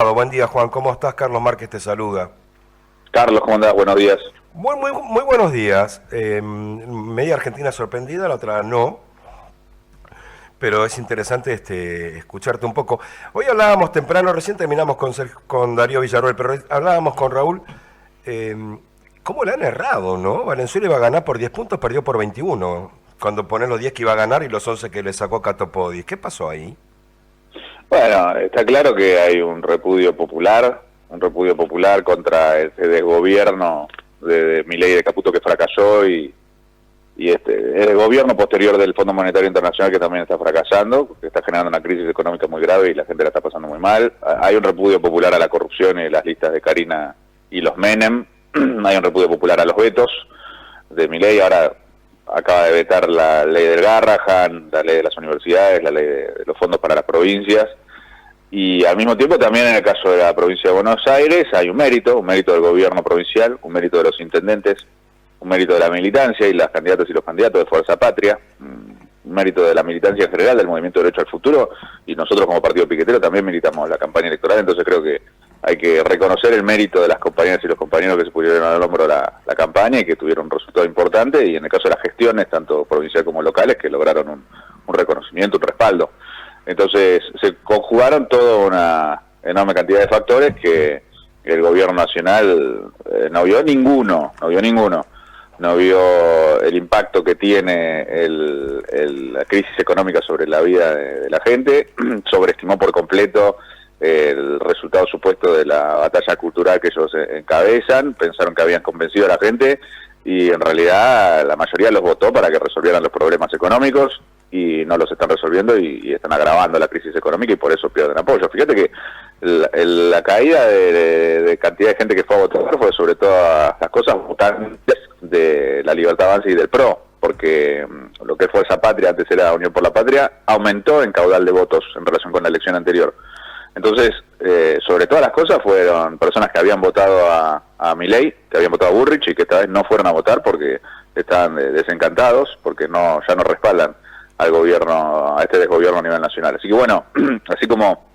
Buen día, Juan. ¿Cómo estás? Carlos Márquez te saluda. Carlos, ¿cómo andás? Buenos días. Muy buenos días. Media Argentina sorprendida, la otra no, pero es interesante escucharte un poco. Hoy hablábamos temprano, recién terminamos con Darío Villarroel, pero hablábamos con Raúl. eh, ¿Cómo le han errado, no? Valenzuela iba a ganar por 10 puntos, perdió por 21. Cuando ponen los 10 que iba a ganar y los 11 que le sacó Catopodis. ¿Qué pasó ahí? Bueno, está claro que hay un repudio popular contra ese desgobierno de Milei y de Caputo que fracasó y el gobierno posterior del Fondo Monetario Internacional que también está fracasando, que está generando una crisis económica muy grave y la gente la está pasando muy mal. Hay un repudio popular a la corrupción y las listas de Karina y los Menem. Hay un repudio popular a los vetos de Milei. Ahora acaba de vetar la ley del Garrahan, la ley de las universidades, la ley de los fondos para las provincias, y al mismo tiempo también en el caso de la provincia de Buenos Aires hay un mérito del gobierno provincial, un mérito de los intendentes, un mérito de la militancia y las candidatas y los candidatos de Fuerza Patria, un mérito de la militancia en general, del Movimiento Derecho al Futuro, y nosotros como partido piquetero también militamos la campaña electoral. Entonces creo que hay que reconocer el mérito de las compañeras y los compañeros que se pusieron al hombro la campaña y que tuvieron un resultado importante, y en el caso de las gestiones, tanto provincial como locales, que lograron un reconocimiento, un respaldo. Entonces se conjugaron toda una enorme cantidad de factores que el gobierno nacional no vio ninguno. No vio el impacto que tiene la crisis económica sobre la vida de la gente, sobreestimó por completo el resultado supuesto de la batalla cultural que ellos encabezan, pensaron que habían convencido a la gente y en realidad la mayoría los votó para que resolvieran los problemas económicos y no los están resolviendo y están agravando la crisis económica y por eso pierden apoyo. Fíjate que la caída de cantidad de gente que fue a votar fue sobre todas las cosas votantes de la Libertad Avanza y del PRO, porque lo que es Fuerza Patria, antes era Unión por la Patria, aumentó en caudal de votos en relación con la elección anterior. Entonces, sobre todas las cosas fueron personas que habían votado a Milei, que habían votado a Burrich y que esta vez no fueron a votar porque estaban desencantados, porque ya no respaldan al gobierno, a este desgobierno a nivel nacional. Así que bueno, así como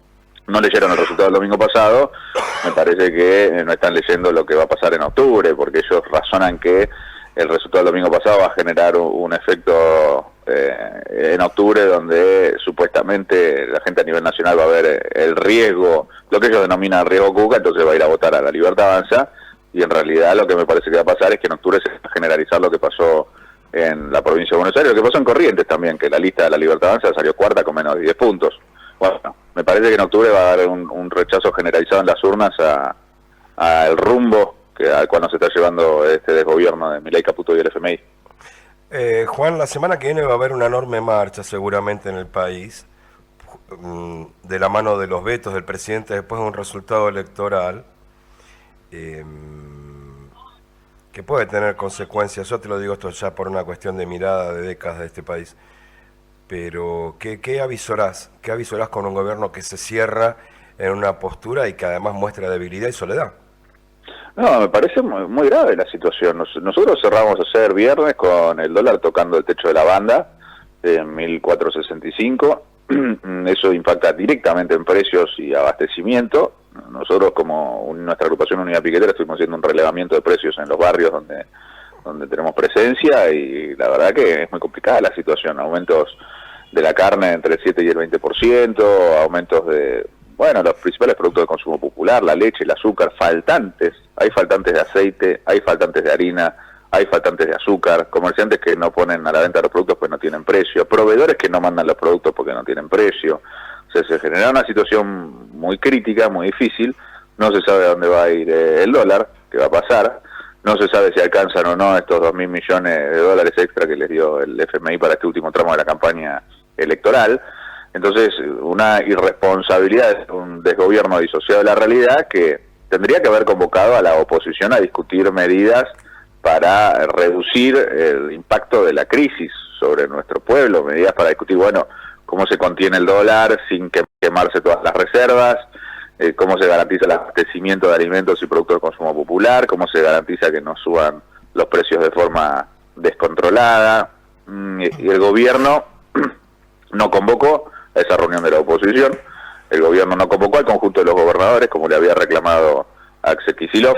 no leyeron el resultado del domingo pasado, me parece que no están leyendo lo que va a pasar en octubre, porque ellos razonan que el resultado del domingo pasado va a generar un efecto en octubre donde supuestamente la gente a nivel nacional va a ver el riesgo, lo que ellos denominan riesgo Cuca, entonces va a ir a votar a la Libertad Avanza, y en realidad lo que me parece que va a pasar es que en octubre se va a generalizar lo que pasó en la provincia de Buenos Aires, lo que pasó en Corrientes también, que la lista de la Libertad Avanza salió cuarta con menos de 10 puntos. Bueno, me parece que en octubre va a dar un rechazo generalizado en las urnas al rumbo al cual nos está llevando este desgobierno de Milei, Caputo y el FMI. Juan, la semana que viene va a haber una enorme marcha seguramente en el país, de la mano de los vetos del presidente después de un resultado electoral eh, que puede tener consecuencias. Yo te lo digo esto ya por una cuestión de mirada de décadas de este país. Pero, ¿qué avisorás? ¿Qué avisorás con un gobierno que se cierra en una postura y que además muestra debilidad y soledad? No, me parece muy grave la situación. Nosotros cerramos ayer viernes con el dólar tocando el techo de la banda en 1465. Eso impacta directamente en precios y abastecimiento. Nosotros, como nuestra agrupación Unidad Piquetera, estuvimos haciendo un relevamiento de precios en los barrios donde tenemos presencia, y la verdad que es muy complicada la situación. Aumentos de la carne entre el 7 y el 20%, aumentos de, bueno, los principales productos de consumo popular, la leche, el azúcar, hay faltantes de aceite, hay faltantes de harina, hay faltantes de azúcar, comerciantes que no ponen a la venta los productos porque no tienen precio, proveedores que no mandan los productos porque no tienen precio. O sea, se genera una situación muy crítica, muy difícil. No se sabe a dónde va a ir el dólar, qué va a pasar. No se sabe si alcanzan o no estos 2.000 millones de dólares extra que les dio el FMI para este último tramo de la campaña electoral. Entonces, una irresponsabilidad, un desgobierno disociado de la realidad que tendría que haber convocado a la oposición a discutir medidas para reducir el impacto de la crisis sobre nuestro pueblo, medidas para discutir, bueno, cómo se contiene el dólar sin quemarse todas las reservas, cómo se garantiza el abastecimiento de alimentos y productos de consumo popular, cómo se garantiza que no suban los precios de forma descontrolada. Y el gobierno no convocó a esa reunión de la oposición, el gobierno no convocó al conjunto de los gobernadores, como le había reclamado Axel Kicillof,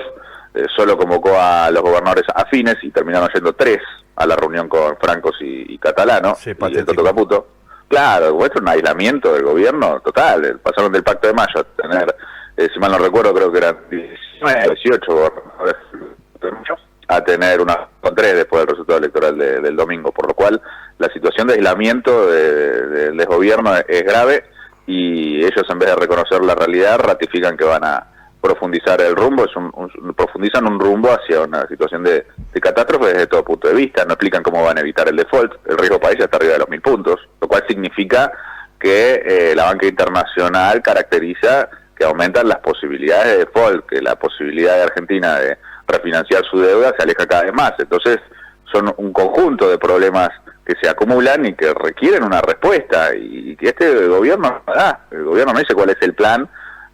solo convocó a los gobernadores afines y terminaron yendo 3 a la reunión con Francos y Catalano, Sí, y el Toto Caputo. Claro, esto es un aislamiento del gobierno total. Pasaron del Pacto de Mayo a tener, si mal no recuerdo, creo que eran 19, 18 gobernadores, a tener una con 3 después del resultado electoral del domingo, por lo cual la situación de aislamiento del desgobierno es grave, y ellos, en vez de reconocer la realidad, ratifican que van a profundizar el rumbo, profundizan un rumbo hacia una situación de catástrofe desde todo punto de vista. No explican cómo van a evitar el default. El riesgo país ya está arriba de los 1000 puntos, lo cual significa que la banca internacional caracteriza que aumentan las posibilidades de default, que la posibilidad de Argentina de refinanciar su deuda se aleja cada vez más. Entonces son un conjunto de problemas que se acumulan y que requieren una respuesta, y que este gobierno no da. El gobierno no dice cuál es el plan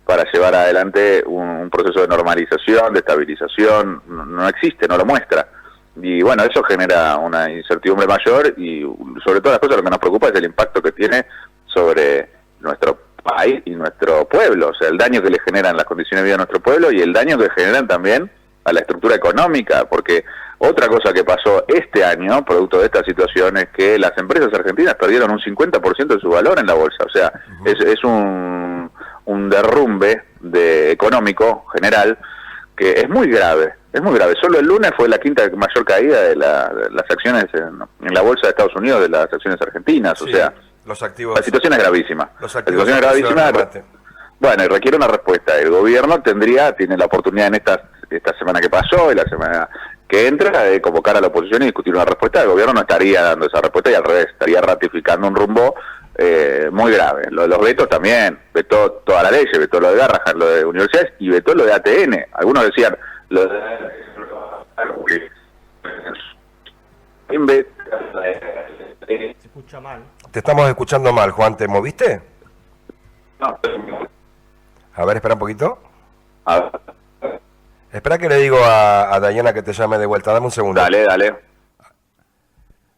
para llevar adelante un proceso de normalización, de estabilización. No existe, no lo muestra. Y bueno, eso genera una incertidumbre mayor, y sobre todas las cosas lo que nos preocupa es el impacto que tiene sobre nuestro país y nuestro pueblo, o sea, el daño que le generan las condiciones de vida a nuestro pueblo y el daño que generan también a la estructura económica, porque otra cosa que pasó este año, producto de esta situación, es que las empresas argentinas perdieron un 50% de su valor en la bolsa. O sea, es un derrumbe económico general que es muy grave, es muy grave. Solo el lunes fue la quinta mayor caída de las acciones en la bolsa de Estados Unidos, de las acciones argentanas. Sí, o sea, los activos, la situación es gravísima. Los activos la situación es gravísima. Bueno, y requiere una respuesta. El gobierno tiene la oportunidad en esta semana que pasó y la semana que entra de convocar a la oposición y discutir una respuesta. El gobierno no estaría dando esa respuesta, y al revés, estaría ratificando un rumbo muy grave. Los vetos también, vetó toda la ley, vetó lo de Garrahan, lo de universidades, y vetó lo de ATN. Algunos decían, lo de... Se escucha mal. Te estamos escuchando mal, Juan, ¿te moviste? No. A ver, espera un poquito. A ver. Espera que le digo a Dayana que te llame de vuelta, dame un segundo. Dale.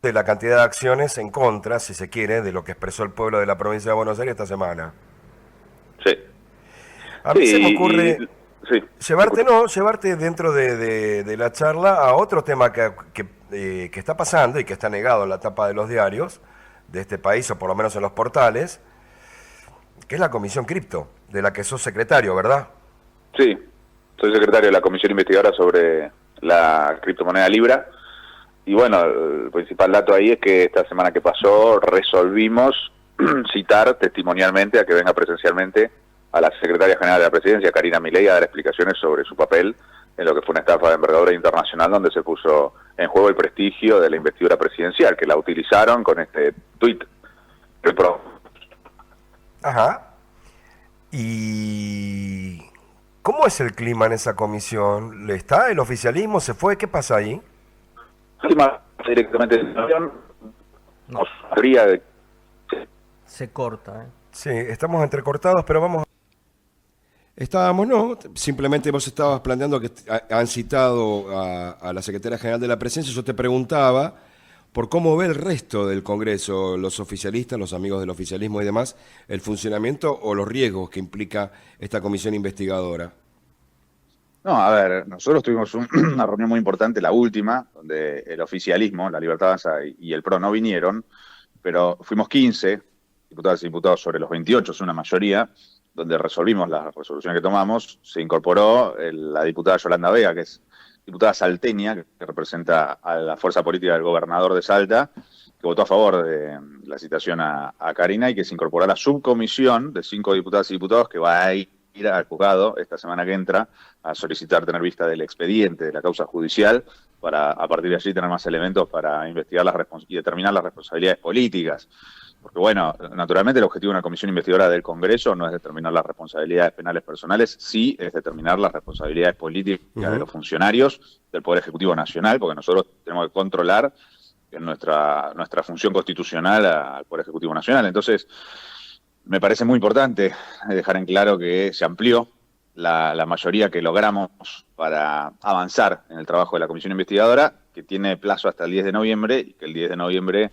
De la cantidad de acciones en contra, si se quiere, de lo que expresó el pueblo de la provincia de Buenos Aires esta semana. Sí. A mí se me ocurre llevarte dentro de la charla a otro tema que está pasando y que está negado en la tapa de los diarios de este país, o por lo menos en los portales, que es la Comisión Cripto, de la que sos secretario, ¿verdad? Sí, soy secretario de la Comisión Investigadora sobre la criptomoneda Libra. Y bueno, el principal dato ahí es que esta semana que pasó resolvimos citar testimonialmente a que venga presencialmente a la secretaria general de la Presidencia, Karina Milei, a dar explicaciones sobre su papel en lo que fue una estafa de envergadura internacional, donde se puso en juego el prestigio de la investidura presidencial, que la utilizaron con este tuit. Ajá. ¿Y cómo es el clima en esa comisión? ¿Le está el oficialismo? ¿Se fue? ¿Qué pasa ahí? Directamente no. Se corta, Sí, estamos entrecortados, pero vamos. Estábamos, no, simplemente vos estabas planteando que han citado a la secretaria general de la Presidencia. Yo te preguntaba por cómo ve el resto del Congreso, los oficialistas, los amigos del oficialismo y demás, el funcionamiento o los riesgos que implica esta comisión investigadora. No, a ver, nosotros tuvimos una reunión muy importante, la última, donde el oficialismo, la Libertad Avanza y el PRO no vinieron, pero fuimos 15 diputadas y diputados sobre los 28, es una mayoría, donde resolvimos la resolución que tomamos. Se incorporó la diputada Yolanda Vega, que es diputada salteña, que representa a la fuerza política del gobernador de Salta, que votó a favor de la citación a Karina, y que se incorporó a la subcomisión de 5 diputadas y diputados que va a ir al juzgado esta semana que entra a solicitar tener vista del expediente de la causa judicial, para a partir de allí tener más elementos para investigar y determinar las responsabilidades políticas. Porque bueno, naturalmente el objetivo de una comisión investigadora del Congreso no es determinar las responsabilidades penales personales, sí es determinar las responsabilidades políticas de los funcionarios del Poder Ejecutivo Nacional, porque nosotros tenemos que controlar en nuestra función constitucional al Poder Ejecutivo Nacional. Entonces, me parece muy importante dejar en claro que se amplió la mayoría que logramos para avanzar en el trabajo de la comisión investigadora, que tiene plazo hasta el 10 de noviembre, y que el 10 de noviembre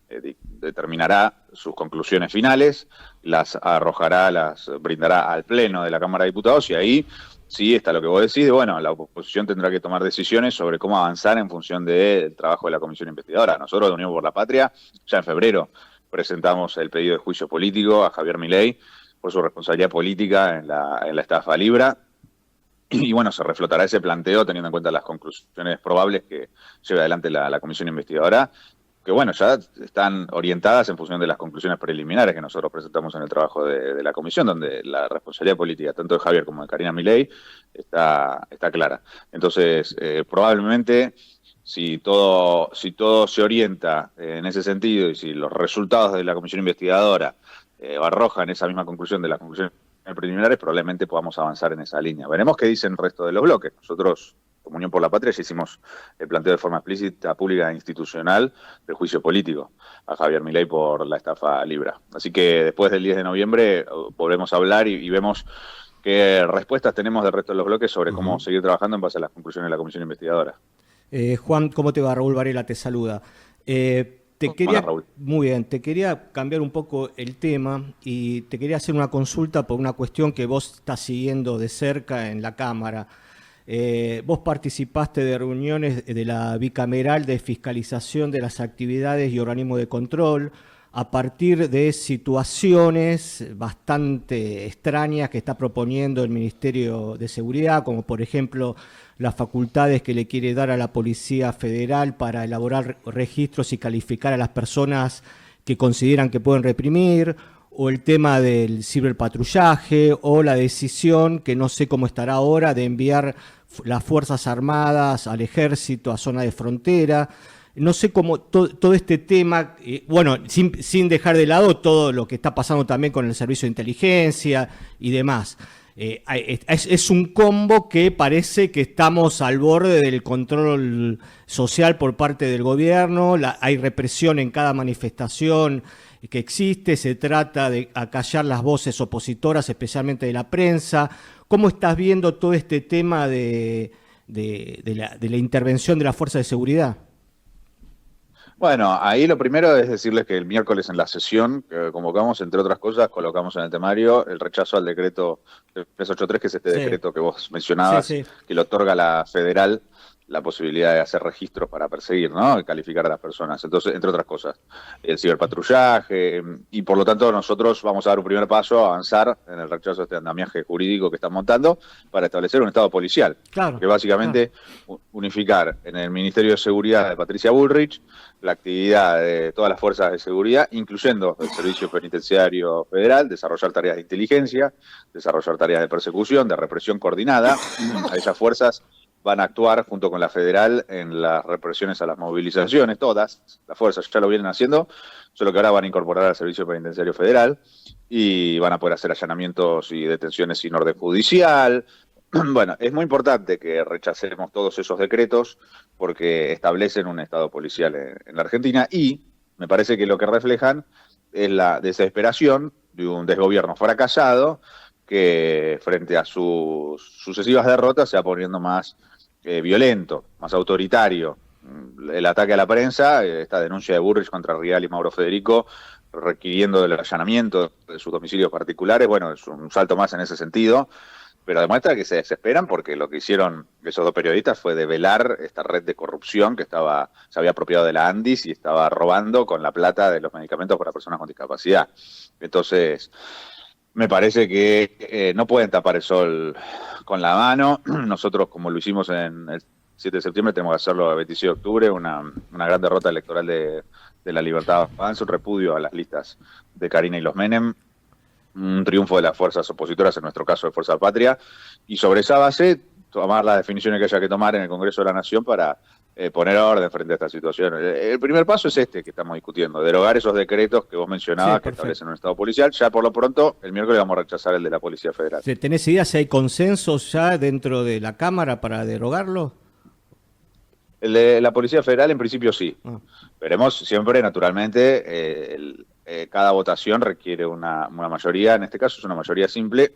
determinará sus conclusiones finales, las arrojará, las brindará al Pleno de la Cámara de Diputados y ahí sí está lo que vos decís, bueno, la oposición tendrá que tomar decisiones sobre cómo avanzar en función del trabajo de la Comisión Investigadora. Nosotros de Unión por la Patria, ya en febrero, presentamos el pedido de juicio político a Javier Milei por su responsabilidad política en la estafa Libra. Y bueno, se reflotará ese planteo teniendo en cuenta las conclusiones probables que lleve adelante la Comisión Investigadora, que bueno, ya están orientadas en función de las conclusiones preliminares que nosotros presentamos en el trabajo de la comisión, donde la responsabilidad política tanto de Javier como de Karina Milei está clara. Entonces, probablemente, si todo se orienta en ese sentido y si los resultados de la comisión investigadora arrojan esa misma conclusión de las conclusiones preliminares, probablemente podamos avanzar en esa línea. Veremos qué dicen el resto de los bloques. Nosotros, como Unión por la Patria, ya hicimos el planteo de forma explícita, pública e institucional del juicio político a Javier Milei por la estafa Libra. Así que después del 10 de noviembre volvemos a hablar y vemos qué respuestas tenemos del resto de los bloques sobre cómo seguir trabajando en base a las conclusiones de la comisión investigadora. Juan, ¿cómo te va? Raúl Varela te saluda. Muy bien, te quería cambiar un poco el tema y te quería hacer una consulta por una cuestión que vos estás siguiendo de cerca en la Cámara. Vos participaste de reuniones de la bicameral de fiscalización de las actividades y organismos de control a partir de situaciones bastante extrañas que está proponiendo el Ministerio de Seguridad, como por ejemplo las facultades que le quiere dar a la Policía Federal para elaborar registros y calificar a las personas que consideran que pueden reprimir, o el tema del ciberpatrullaje, o la decisión, que no sé cómo estará ahora, de enviar las Fuerzas Armadas al Ejército a zona de frontera. No sé cómo todo este tema, bueno, sin dejar de lado todo lo que está pasando también con el servicio de inteligencia y demás. Es un combo que parece que estamos al borde del control social por parte del gobierno, hay represión en cada manifestación que existe, se trata de acallar las voces opositoras, especialmente de la prensa. ¿Cómo estás viendo todo este tema de la intervención de la Fuerza de Seguridad? Bueno, ahí lo primero es decirles que el miércoles en la sesión que convocamos, entre otras cosas, colocamos en el temario el rechazo al decreto 383, que es este decreto que vos mencionabas, que le otorga a la federal la posibilidad de hacer registros para perseguir, ¿no? Y calificar a las personas. Entonces, entre otras cosas, el ciberpatrullaje, y por lo tanto nosotros vamos a dar un primer paso a avanzar en el rechazo a este andamiaje jurídico que están montando para establecer un estado policial, que básicamente unificar en el Ministerio de Seguridad de Patricia Bullrich la actividad de todas las fuerzas de seguridad, incluyendo el Servicio Penitenciario Federal, desarrollar tareas de inteligencia, desarrollar tareas de persecución, de represión coordinada. A esas fuerzas van a actuar junto con la federal en las represiones a las movilizaciones, todas las fuerzas ya lo vienen haciendo, solo que ahora van a incorporar al Servicio Penitenciario Federal y van a poder hacer allanamientos y detenciones sin orden judicial. Bueno, es muy importante que rechacemos todos esos decretos porque establecen un estado policial en la Argentina y me parece que lo que reflejan es la desesperación de un desgobierno fracasado que frente a sus sucesivas derrotas se va poniendo más violento, más autoritario. El ataque a la prensa, esta denuncia de Bullrich contra Rial y Mauro Federico, requiriendo el allanamiento de sus domicilios particulares, bueno, es un salto más en ese sentido, pero demuestra que se desesperan porque lo que hicieron esos dos periodistas fue develar esta red de corrupción que se había apropiado de la Andis y estaba robando con la plata de los medicamentos para personas con discapacidad. Entonces, me parece que no pueden tapar el sol con la mano. Nosotros, como lo hicimos en el 7 de septiembre, tenemos que hacerlo el 26 de octubre, una gran derrota electoral de la Libertad Avanza, un repudio a las listas de Karina y los Menem, un triunfo de las fuerzas opositoras, en nuestro caso de Fuerza Patria, y sobre esa base tomar las definiciones que haya que tomar en el Congreso de la Nación para poner orden frente a esta situación. El primer paso es este que estamos discutiendo, derogar esos decretos que vos mencionabas que establecen un estado policial. Ya por lo pronto, el miércoles vamos a rechazar el de la Policía Federal. ¿Tenés idea si hay consensos ya dentro de la Cámara para derogarlo? El de la Policía Federal en principio sí. Veremos siempre, naturalmente, cada votación requiere una mayoría, en este caso es una mayoría simple,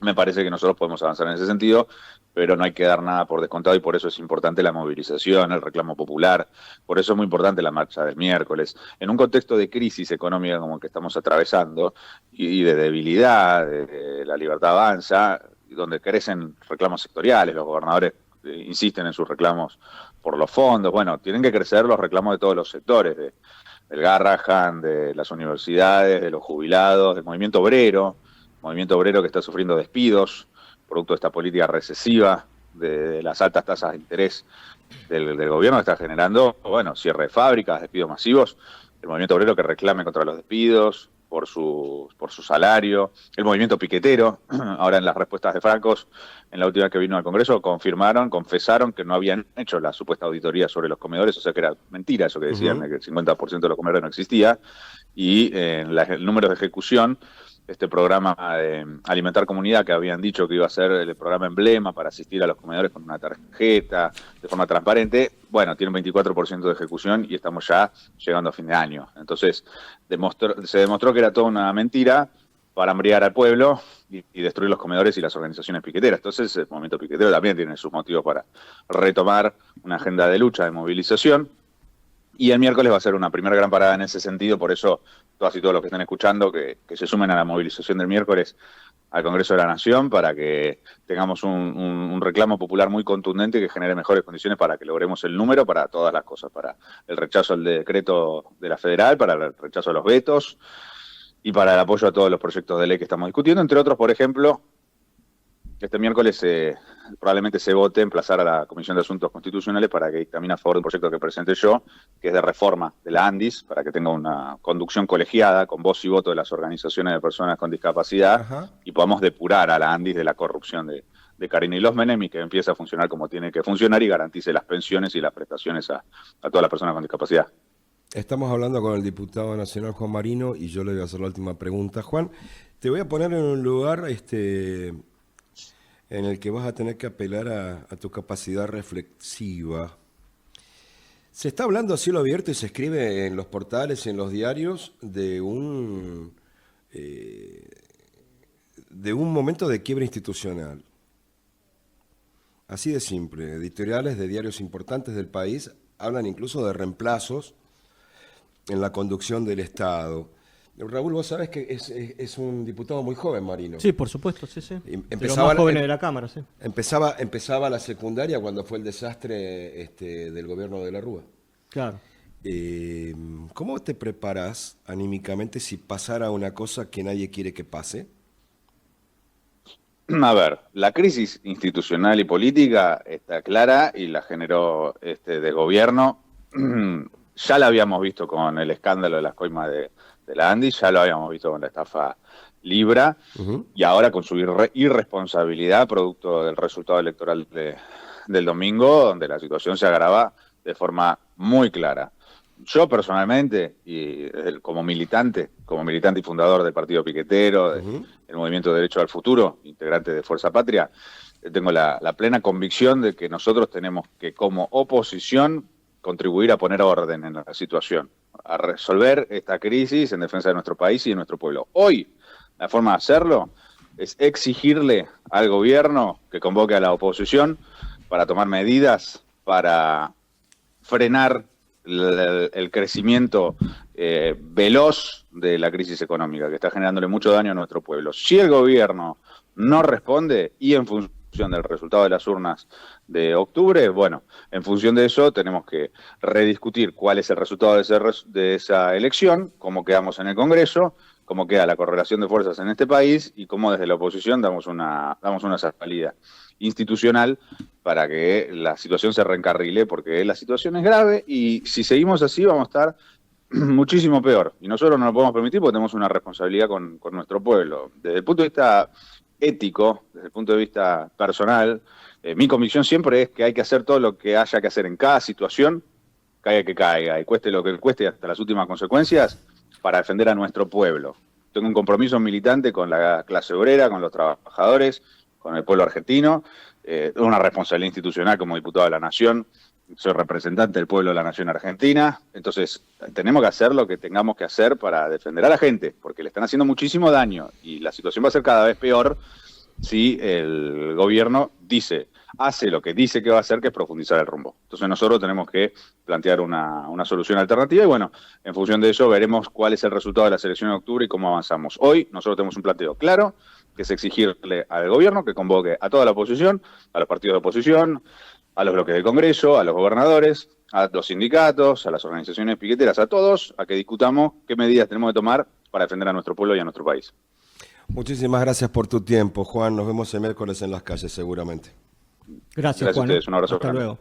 Me parece que nosotros podemos avanzar en ese sentido, pero no hay que dar nada por descontado y por eso es importante la movilización, el reclamo popular, por eso es muy importante la marcha del miércoles. En un contexto de crisis económica como el que estamos atravesando y de debilidad, de la libertad avanza, donde crecen reclamos sectoriales, los gobernadores insisten en sus reclamos por los fondos, bueno, tienen que crecer los reclamos de todos los sectores, del Garrahan, de las universidades, de los jubilados, del movimiento obrero que está sufriendo despidos, producto de esta política recesiva, de las altas tasas de interés del gobierno que está generando, bueno, cierre de fábricas, despidos masivos, el movimiento obrero que reclame contra los despidos, por su salario, el movimiento piquetero, ahora en las respuestas de Francos, en la última vez que vino al Congreso, confesaron que no habían hecho la supuesta auditoría sobre los comedores, o sea que era mentira eso que decían, de que el 50% de los comedores no existía, y el número de ejecución, este programa de Alimentar Comunidad que habían dicho que iba a ser el programa emblema para asistir a los comedores con una tarjeta de forma transparente, bueno, tiene un 24% de ejecución y estamos ya llegando a fin de año. Entonces se demostró que era toda una mentira para hambriar al pueblo y destruir los comedores y las organizaciones piqueteras. Entonces el movimiento piquetero también tiene sus motivos para retomar una agenda de lucha, de movilización. Y el miércoles va a ser una primera gran parada en ese sentido, por eso todas y todos los que estén escuchando que se sumen a la movilización del miércoles al Congreso de la Nación para que tengamos un reclamo popular muy contundente que genere mejores condiciones para que logremos el número para todas las cosas, para el rechazo al decreto de la federal, para el rechazo a los vetos y para el apoyo a todos los proyectos de ley que estamos discutiendo, entre otros, por ejemplo, este miércoles probablemente se vote emplazar a la Comisión de Asuntos Constitucionales para que dictamine a favor de un proyecto que presenté yo, que es de reforma de la ANDIS, para que tenga una conducción colegiada, con voz y voto de las organizaciones de personas con discapacidad, Ajá. y podamos depurar a la ANDIS de la corrupción de Karine y los Menem y que empiece a funcionar como tiene que funcionar y garantice las pensiones y las prestaciones a todas las personas con discapacidad. Estamos hablando con el diputado nacional Juan Marino y yo le voy a hacer la última pregunta. Juan, te voy a poner en un lugar en el que vas a tener que apelar a tu capacidad reflexiva. Se está hablando a cielo abierto y se escribe en los portales, en los diarios, de un momento de quiebra institucional. Así de simple. Editoriales de diarios importantes del país hablan incluso de reemplazos en la conducción del Estado. Raúl, vos sabés que es un diputado muy joven, Marino. Sí, por supuesto, sí. Empezaba de los más jóvenes de la Cámara, sí. Empezaba la secundaria cuando fue el desastre del gobierno de la Rúa. Claro. ¿Cómo te preparás anímicamente si pasara una cosa que nadie quiere que pase? A ver, la crisis institucional y política está clara y la generó de gobierno. Ya la habíamos visto con el escándalo de las coimas de la ANDI, ya lo habíamos visto con la estafa Libra, y ahora con su irresponsabilidad producto del resultado electoral del domingo, donde la situación se agrava de forma muy clara. Yo personalmente, y como militante y fundador del Partido Piquetero, del Movimiento de Derecho al Futuro, integrante de Fuerza Patria, tengo la plena convicción de que nosotros tenemos que, como oposición, contribuir a poner orden en la situación, a resolver esta crisis en defensa de nuestro país y de nuestro pueblo. Hoy, la forma de hacerlo es exigirle al gobierno que convoque a la oposición para tomar medidas para frenar el crecimiento veloz de la crisis económica que está generándole mucho daño a nuestro pueblo. Si el gobierno no responde y en función del resultado de las urnas de octubre, bueno, en función de eso tenemos que rediscutir cuál es el resultado de esa elección, cómo quedamos en el Congreso, cómo queda la correlación de fuerzas en este país y cómo desde la oposición damos una salida institucional para que la situación se reencarrile, porque la situación es grave y si seguimos así vamos a estar muchísimo peor. Y nosotros no lo podemos permitir porque tenemos una responsabilidad con nuestro pueblo. Desde el punto de vista ético, desde el punto de vista personal, mi convicción siempre es que hay que hacer todo lo que haya que hacer en cada situación, caiga que caiga, y cueste lo que cueste hasta las últimas consecuencias, para defender a nuestro pueblo. Tengo un compromiso militante con la clase obrera, con los trabajadores, con el pueblo argentino, una responsabilidad institucional como diputado de la Nación, soy representante del pueblo de la Nación Argentina, entonces tenemos que hacer lo que tengamos que hacer para defender a la gente, porque le están haciendo muchísimo daño y la situación va a ser cada vez peor si el gobierno hace lo que dice que va a hacer, que es profundizar el rumbo. Entonces nosotros tenemos que plantear una solución alternativa y bueno, en función de eso veremos cuál es el resultado de la elección de octubre y cómo avanzamos. Hoy nosotros tenemos un planteo claro, que es exigirle al gobierno que convoque a toda la oposición, a los partidos de oposición, a los bloques del Congreso, a los gobernadores, a los sindicatos, a las organizaciones piqueteras, a todos, a que discutamos qué medidas tenemos que tomar para defender a nuestro pueblo y a nuestro país. Muchísimas gracias por tu tiempo, Juan. Nos vemos el miércoles en las calles, seguramente. Gracias, Gracias a Juan. ustedes. Un abrazo Hasta grande. luego.